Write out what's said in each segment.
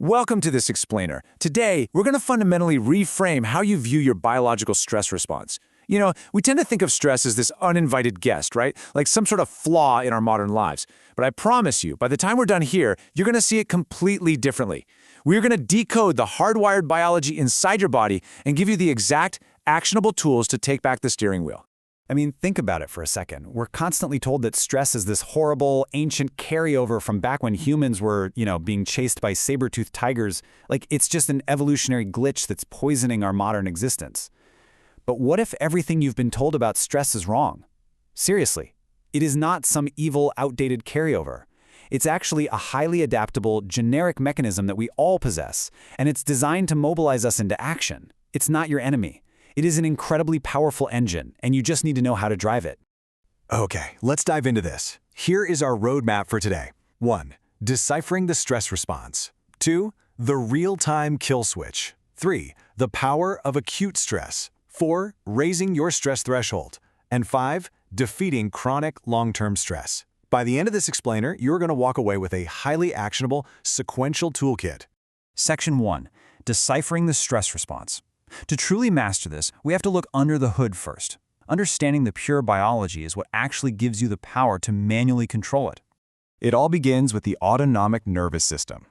Welcome to this explainer. Today, we're going to fundamentally reframe how you view your biological stress response. We tend to think of stress as this uninvited guest, right? Like some sort of flaw in our modern lives. But I promise you, by the time we're done here, you're going to see it completely differently. We're going to decode the hardwired biology inside your body and give you the exact, actionable tools to take back the steering wheel. I mean, think about it for a second. We're constantly told that stress is this horrible, ancient carryover from back when humans were, being chased by saber-toothed tigers. Like, it's just an evolutionary glitch that's poisoning our modern existence. But what if everything you've been told about stress is wrong? Seriously, it is not some evil, outdated carryover. It's actually a highly adaptable, generic mechanism that we all possess, and it's designed to mobilize us into action. It's not your enemy. It is an incredibly powerful engine, and you just need to know how to drive it. Okay, let's dive into this. Here is our roadmap for today. 1. Deciphering the stress response. 2. The real-time kill switch. 3. The power of acute stress. 4. Raising your stress threshold. And 5. Defeating chronic long-term stress. By the end of this explainer, you're going to walk away with a highly actionable, sequential toolkit. Section 1. Deciphering the stress response. To truly master this, we have to look under the hood first. Understanding the pure biology is what actually gives you the power to manually control it. It all begins with the autonomic nervous system.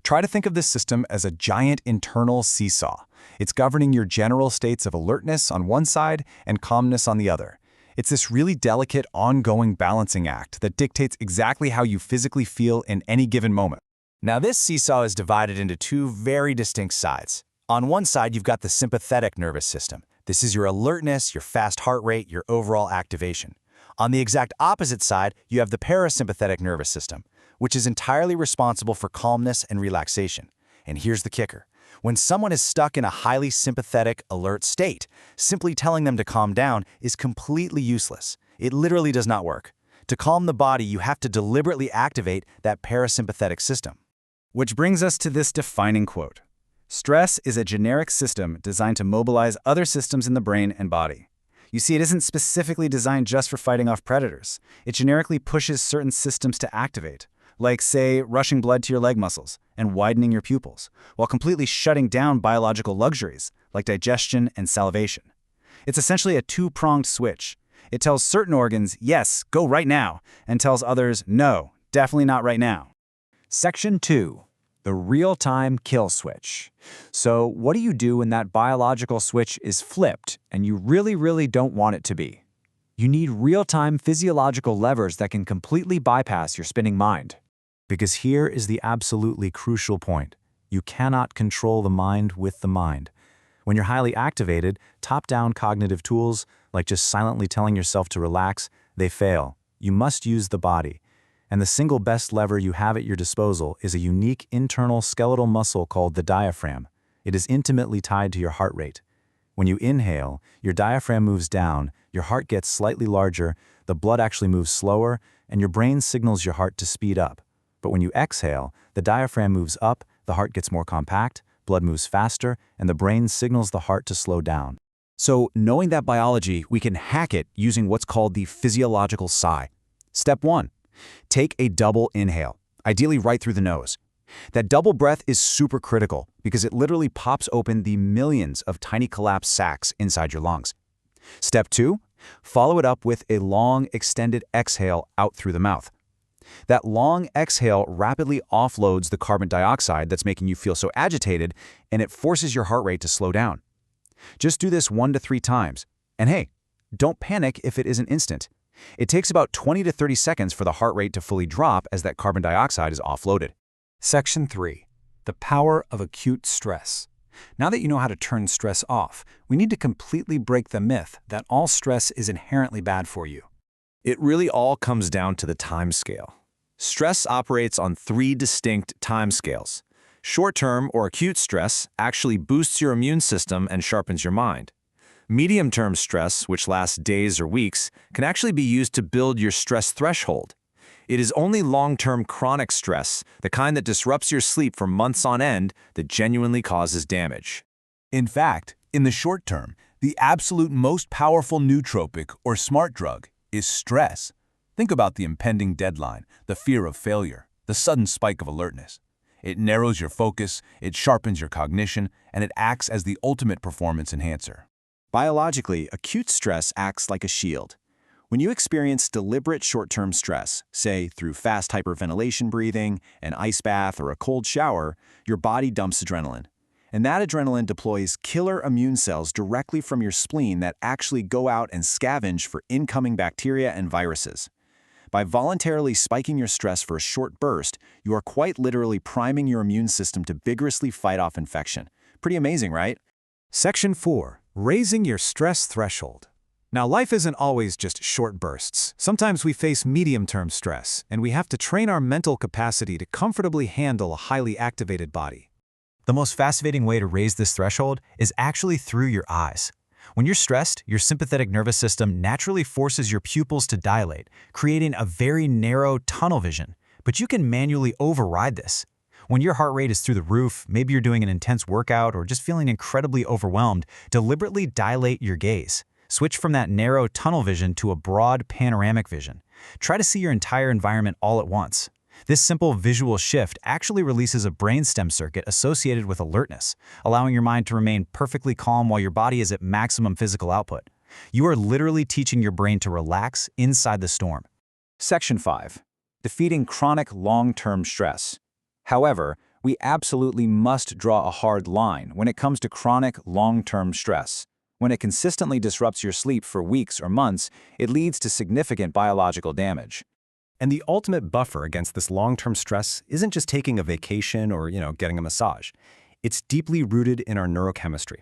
Try to think of this system as a giant internal seesaw. It's governing your general states of alertness on one side and calmness on the other. It's this really delicate, ongoing balancing act that dictates exactly how you physically feel in any given moment. Now, this seesaw is divided into two very distinct sides. On one side, you've got the sympathetic nervous system. This is your alertness, your fast heart rate, your overall activation. On the exact opposite side, you have the parasympathetic nervous system, which is entirely responsible for calmness and relaxation. And here's the kicker. When someone is stuck in a highly sympathetic, alert state, simply telling them to calm down is completely useless. It literally does not work. To calm the body, you have to deliberately activate that parasympathetic system. Which brings us to this defining quote. Stress is a generic system designed to mobilize other systems in the brain and body. You see, it isn't specifically designed just for fighting off predators. It generically pushes certain systems to activate, like, say, rushing blood to your leg muscles and widening your pupils, while completely shutting down biological luxuries, like digestion and salivation. It's essentially a two-pronged switch. It tells certain organs, yes, go right now, and tells others, no, definitely not right now. Section 2. The real-time kill switch. So what do you do when that biological switch is flipped and you really don't want it to be? You need real-time physiological levers that can completely bypass your spinning mind. Because here is the absolutely crucial point. You cannot control the mind with the mind. When you're highly activated, top-down cognitive tools, like just silently telling yourself to relax, they fail. You must use the body. And the single best lever you have at your disposal is a unique internal skeletal muscle called the diaphragm. It is intimately tied to your heart rate. When you inhale, your diaphragm moves down, your heart gets slightly larger, the blood actually moves slower, and your brain signals your heart to speed up. But when you exhale, the diaphragm moves up, the heart gets more compact, blood moves faster, and the brain signals the heart to slow down. So, knowing that biology, we can hack it using what's called the physiological sigh. Step 1. Take a double inhale, ideally right through the nose. That double breath is super critical because it literally pops open the millions of tiny collapsed sacs inside your lungs. Step 2. Follow it up with a long, extended exhale out through the mouth. That long exhale rapidly offloads the carbon dioxide that's making you feel so agitated, and it forces your heart rate to slow down. Just do this 1 to 3 times. And hey, don't panic if it isn't instant. It takes about 20 to 30 seconds for the heart rate to fully drop as that carbon dioxide is offloaded. Section 3. The power of acute stress. Now that you know how to turn stress off, we need to completely break the myth that all stress is inherently bad for you. It really all comes down to the time scale. Stress operates on 3 distinct time scales. Short-term or acute stress actually boosts your immune system and sharpens your mind. Medium-term stress, which lasts days or weeks, can actually be used to build your stress threshold. It is only long-term chronic stress, the kind that disrupts your sleep for months on end, that genuinely causes damage. In fact, in the short term, the absolute most powerful nootropic or smart drug is stress. Think about the impending deadline, the fear of failure, the sudden spike of alertness. It narrows your focus, it sharpens your cognition, and it acts as the ultimate performance enhancer. Biologically, acute stress acts like a shield. When you experience deliberate short-term stress, say through fast hyperventilation breathing, an ice bath, or a cold shower, your body dumps adrenaline. And that adrenaline deploys killer immune cells directly from your spleen that actually go out and scavenge for incoming bacteria and viruses. By voluntarily spiking your stress for a short burst, you are quite literally priming your immune system to vigorously fight off infection. Pretty amazing, right? Section 4. Raising your stress threshold. Now, life isn't always just short bursts. Sometimes we face medium-term stress, and we have to train our mental capacity to comfortably handle a highly activated body. The most fascinating way to raise this threshold is actually through your eyes. When you're stressed, your sympathetic nervous system naturally forces your pupils to dilate, creating a very narrow tunnel vision. But you can manually override this. When your heart rate is through the roof, maybe you're doing an intense workout or just feeling incredibly overwhelmed, deliberately dilate your gaze. Switch from that narrow tunnel vision to a broad panoramic vision. Try to see your entire environment all at once. This simple visual shift actually releases a brainstem circuit associated with alertness, allowing your mind to remain perfectly calm while your body is at maximum physical output. You are literally teaching your brain to relax inside the storm. Section 5. Defeating chronic long-term stress. However, we absolutely must draw a hard line when it comes to chronic long-term stress. When it consistently disrupts your sleep for weeks or months, it leads to significant biological damage. And the ultimate buffer against this long-term stress isn't just taking a vacation or, getting a massage. It's deeply rooted in our neurochemistry.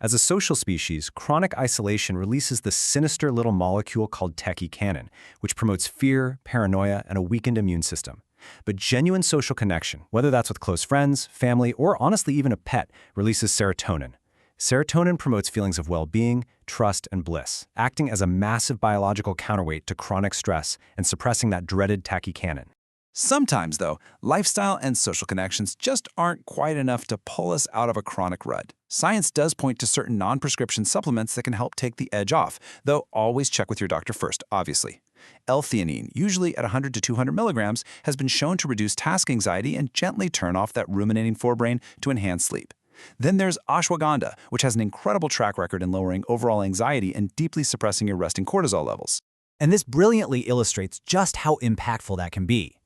As a social species, chronic isolation releases the sinister little molecule called tachycanin, which promotes fear, paranoia, and a weakened immune system. But genuine social connection, whether that's with close friends, family, or honestly even a pet, releases serotonin. Serotonin promotes feelings of well-being, trust, and bliss, acting as a massive biological counterweight to chronic stress and suppressing that dreaded tachycanin. Sometimes, though, lifestyle and social connections just aren't quite enough to pull us out of a chronic rut. Science does point to certain non-prescription supplements that can help take the edge off, though always check with your doctor first, obviously. L-theanine, usually at 100 to 200 milligrams, has been shown to reduce task anxiety and gently turn off that ruminating forebrain to enhance sleep. Then there's ashwagandha, which has an incredible track record in lowering overall anxiety and deeply suppressing your resting cortisol levels. And this brilliantly illustrates just how impactful that can be.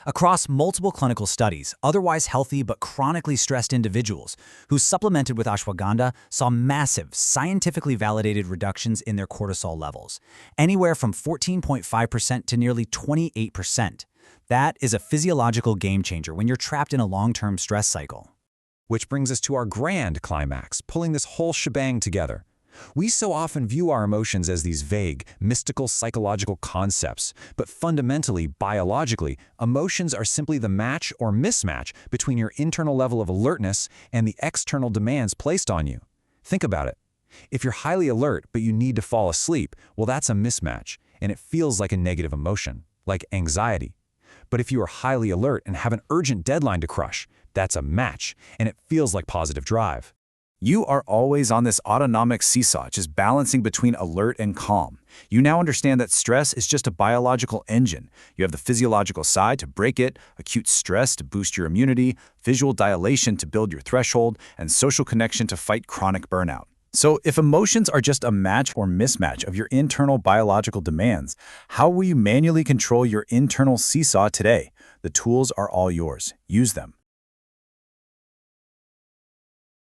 Across multiple clinical studies, otherwise healthy but chronically stressed individuals who supplemented with ashwagandha saw massive, scientifically validated reductions in their cortisol levels, anywhere from 14.5% to nearly 28%. That is a physiological game changer when you're trapped in a long-term stress cycle. Which brings us to our grand climax, pulling this whole shebang together. We so often view our emotions as these vague, mystical psychological concepts, but fundamentally, biologically, emotions are simply the match or mismatch between your internal level of alertness and the external demands placed on you. Think about it. If you're highly alert but you need to fall asleep, well, that's a mismatch, and it feels like a negative emotion, like anxiety. But if you are highly alert and have an urgent deadline to crush, that's a match, and it feels like positive drive. You are always on this autonomic seesaw, just balancing between alert and calm. You now understand that stress is just a biological engine. You have the physiological side to break it, acute stress to boost your immunity, visual dilation to build your threshold, and social connection to fight chronic burnout. So if emotions are just a match or mismatch of your internal biological demands, how will you manually control your internal seesaw today? The tools are all yours. Use them.